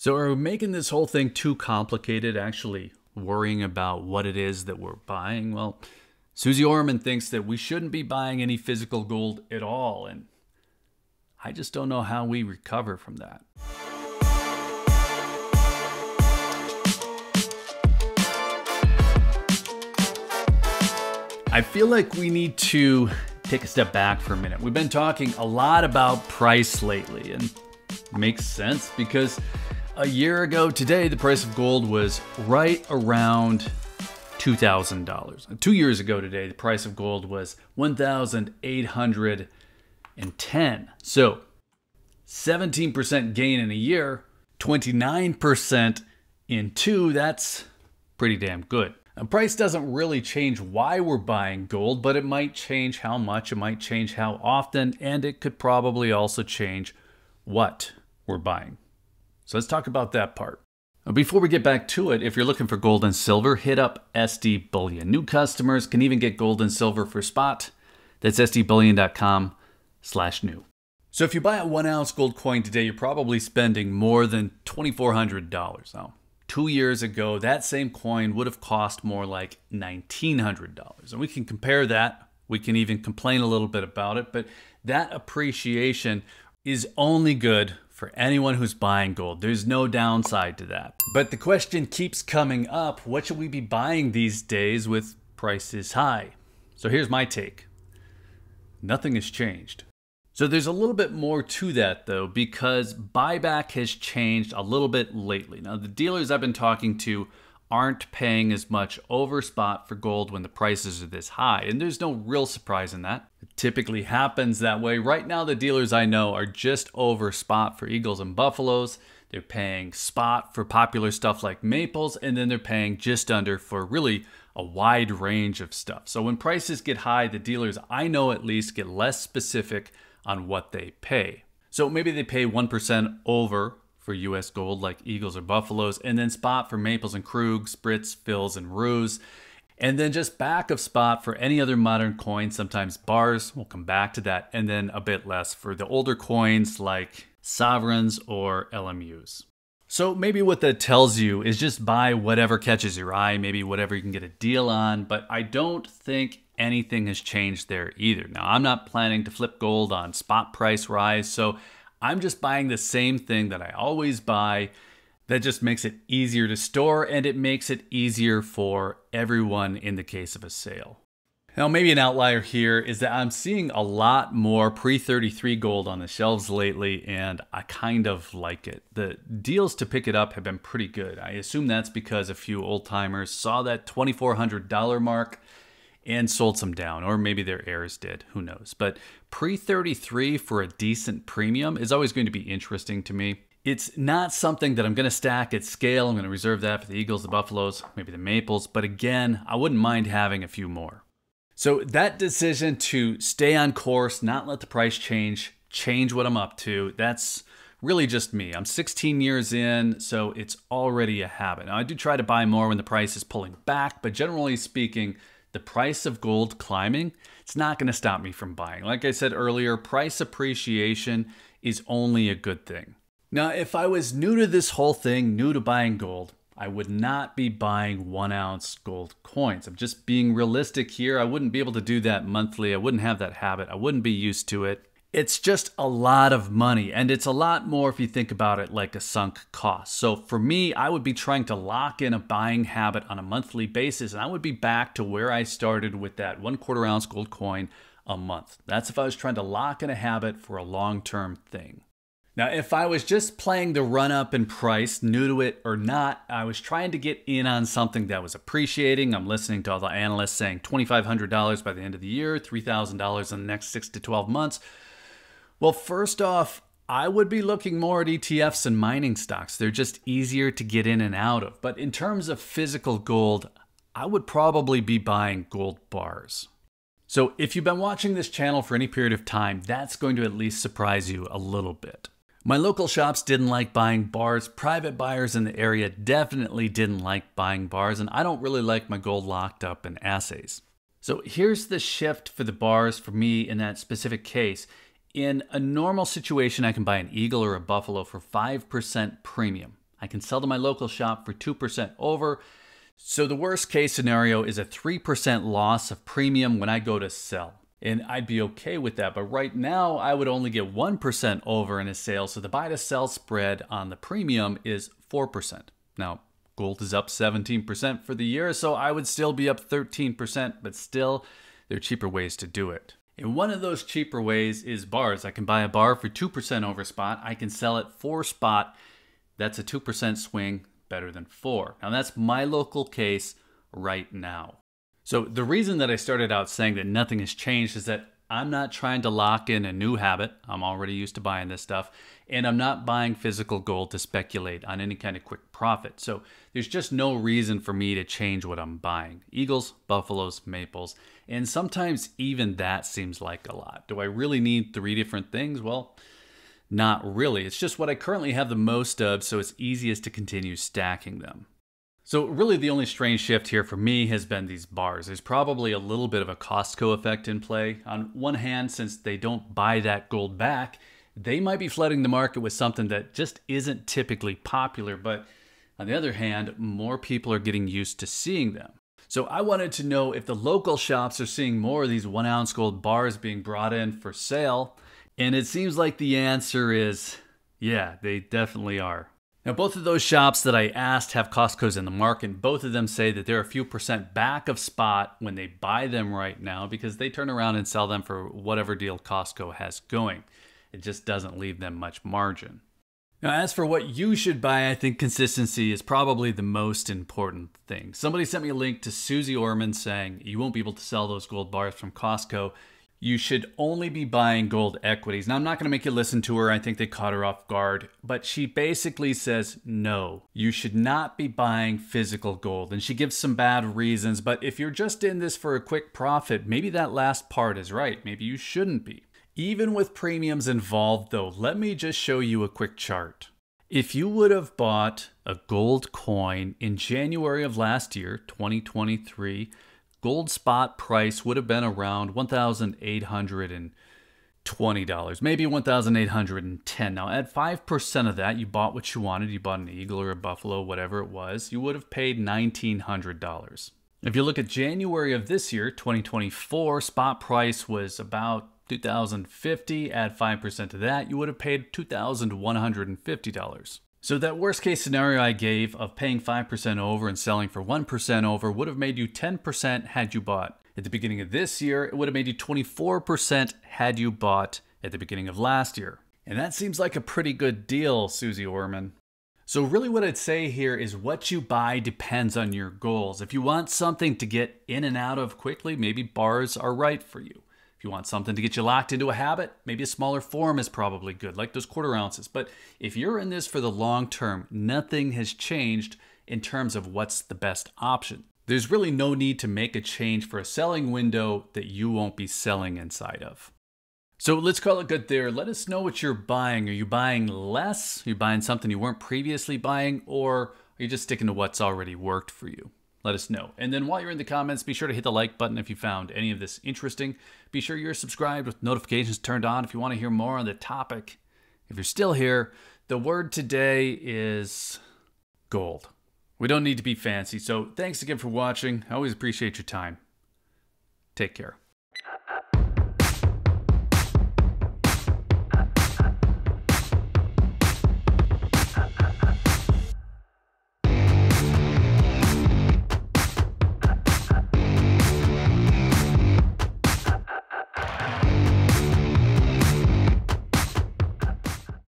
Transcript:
So are we making this whole thing too complicated, actually worrying about what it is that we're buying? Well, Susie Orman thinks that we shouldn't be buying any physical gold at all, and I just don't know how we recover from that. I feel like we need to take a step back for a minute. We've been talking a lot about price lately, and it makes sense because a year ago today, the price of gold was right around $2,000. 2 years ago today, the price of gold was $1,810. So 17% gain in a year, 29% in 2, that's pretty damn good. Now, price doesn't really change why we're buying gold, but it might change how much, it might change how often, and it could probably also change what we're buying. So let's talk about that part. Before we get back to it, if you're looking for gold and silver, hit up SD Bullion. New customers can even get gold and silver for spot. That's sdbullion.com/new. So if you buy a 1 ounce gold coin today, you're probably spending more than $2,400. Now, 2 years ago, that same coin would have cost more like $1,900. And we can compare that. We can even complain a little bit about it, but that appreciation is only good for anyone who's buying gold. There's no downside to that. But the question keeps coming up, what should we be buying these days with prices high? So here's my take. Nothing has changed. So there's a little bit more to that though, because buyback has changed a little bit lately. Now the dealers I've been talking to aren't paying as much over spot for gold when the prices are this high, and there's no real surprise in that. It typically happens that way. Right now the dealers I know are just over spot for eagles and buffaloes. They're paying spot for popular stuff like maples, and then they're paying just under for really a wide range of stuff. So when prices get high, the dealers I know at least get less specific on what they pay. So maybe they pay 1% over for US gold like eagles or buffaloes, and then spot for maples and krugs, Brits, fills, and roos. And then just back of spot for any other modern coin, sometimes bars, we'll come back to that, and then a bit less for the older coins like sovereigns or LMUs. So maybe what that tells you is just buy whatever catches your eye, maybe whatever you can get a deal on, but I don't think anything has changed there either. Now, I'm not planning to flip gold on spot price rise, so I'm just buying the same thing that I always buy. That just makes it easier to store, and it makes it easier for everyone in the case of a sale. Now, maybe an outlier here is that I'm seeing a lot more pre-33 gold on the shelves lately, and I kind of like it. The deals to pick it up have been pretty good. I assume that's because a few old timers saw that $2,400 mark and sold some down, or maybe their heirs did, who knows. But pre-33 for a decent premium is always going to be interesting to me. It's not something that I'm going to stack at scale. I'm going to reserve that for the eagles, the buffaloes, maybe the maples, but again, I wouldn't mind having a few more. So that decision to stay on course, not let the price change what I'm up to, that's really just me. I'm 16 years in, so it's already a habit. Now, I do try to buy more when the price is pulling back, but generally speaking, the price of gold climbing, it's not going to stop me from buying. Like I said earlier, price appreciation is only a good thing. Now, if I was new to this whole thing, new to buying gold, I would not be buying 1 ounce gold coins. I'm just being realistic here. I wouldn't be able to do that monthly. I wouldn't have that habit. I wouldn't be used to it. It's just a lot of money, and it's a lot more if you think about it like a sunk cost. So for me, I would be trying to lock in a buying habit on a monthly basis, and I would be back to where I started with that 1/4 ounce gold coin a month. That's if I was trying to lock in a habit for a long-term thing. Now, if I was just playing the run up in price, new to it or not, I was trying to get in on something that was appreciating. I'm listening to all the analysts saying $2,500 by the end of the year, $3,000 in the next 6 to 12 months. Well, first off, I would be looking more at ETFs and mining stocks. They're just easier to get in and out of. But in terms of physical gold, I would probably be buying gold bars. So if you've been watching this channel for any period of time, that's going to at least surprise you a little bit. My local shops didn't like buying bars. Private buyers in the area definitely didn't like buying bars, and I don't really like my gold locked up in assays. So here's the shift for the bars for me in that specific case. In a normal situation, I can buy an eagle or a buffalo for 5% premium. I can sell to my local shop for 2% over. So the worst case scenario is a 3% loss of premium when I go to sell. And I'd be okay with that. But right now, I would only get 1% over in a sale. So the buy to sell spread on the premium is 4%. Now, gold is up 17% for the year, so I would still be up 13%, but still, there are cheaper ways to do it. And one of those cheaper ways is bars. I can buy a bar for 2% over spot. I can sell it for spot. That's a 2% swing, better than 4. Now that's my local case right now. So the reason that I started out saying that nothing has changed is that I'm not trying to lock in a new habit. I'm already used to buying this stuff. And I'm not buying physical gold to speculate on any kind of quick profit. So there's just no reason for me to change what I'm buying. Eagles, buffaloes, maples. And sometimes even that seems like a lot. Do I really need 3 different things? Well, not really. It's just what I currently have the most of, so it's easiest to continue stacking them. So really the only strange shift here for me has been these bars. There's probably a little bit of a Costco effect in play. On one hand, since they don't buy that gold back, they might be flooding the market with something that just isn't typically popular. But on the other hand, more people are getting used to seeing them. So I wanted to know if the local shops are seeing more of these 1 ounce gold bars being brought in for sale. And it seems like the answer is, yeah, they definitely are. Now, both of those shops that I asked have Costco's in the market, and both of them say that they're a few percent back of spot when they buy them right now because they turn around and sell them for whatever deal Costco has going. It just doesn't leave them much margin. Now, as for what you should buy, I think consistency is probably the most important thing. Somebody sent me a link to Susie Orman saying you won't be able to sell those gold bars from Costco. You should only be buying gold equities. Now, I'm not going to make you listen to her. I think they caught her off guard. But she basically says, no, you should not be buying physical gold. And she gives some bad reasons. But if you're just in this for a quick profit, maybe that last part is right. Maybe you shouldn't be. Even with premiums involved, though, let me just show you a quick chart. If you would have bought a gold coin in January of last year, 2023, gold spot price would have been around $1,820, maybe $1,810. Now, at 5% of that, you bought what you wanted. You bought an eagle or a buffalo, whatever it was. You would have paid $1,900. If you look at January of this year, 2024, spot price was about $2,050. Add 5% to that, you would have paid $2,150. So that worst case scenario I gave of paying 5% over and selling for 1% over would have made you 10% had you bought. At the beginning of this year, it would have made you 24% had you bought at the beginning of last year. And that seems like a pretty good deal, Susie Orman. So really what I'd say here is what you buy depends on your goals. If you want something to get in and out of quickly, maybe bars are right for you. If you want something to get you locked into a habit, maybe a smaller form is probably good, like those 1/4 ounces. But if you're in this for the long term, nothing has changed in terms of what's the best option. There's really no need to make a change for a selling window that you won't be selling inside of. So let's call it good there. Let us know what you're buying. Are you buying less? Are you buying something you weren't previously buying? Or are you just sticking to what's already worked for you? Let us know. And then while you're in the comments, be sure to hit the like button if you found any of this interesting. Be sure you're subscribed with notifications turned on if you want to hear more on the topic. If you're still here, the word today is gold. We don't need to be fancy, so thanks again for watching. I always appreciate your time. Take care.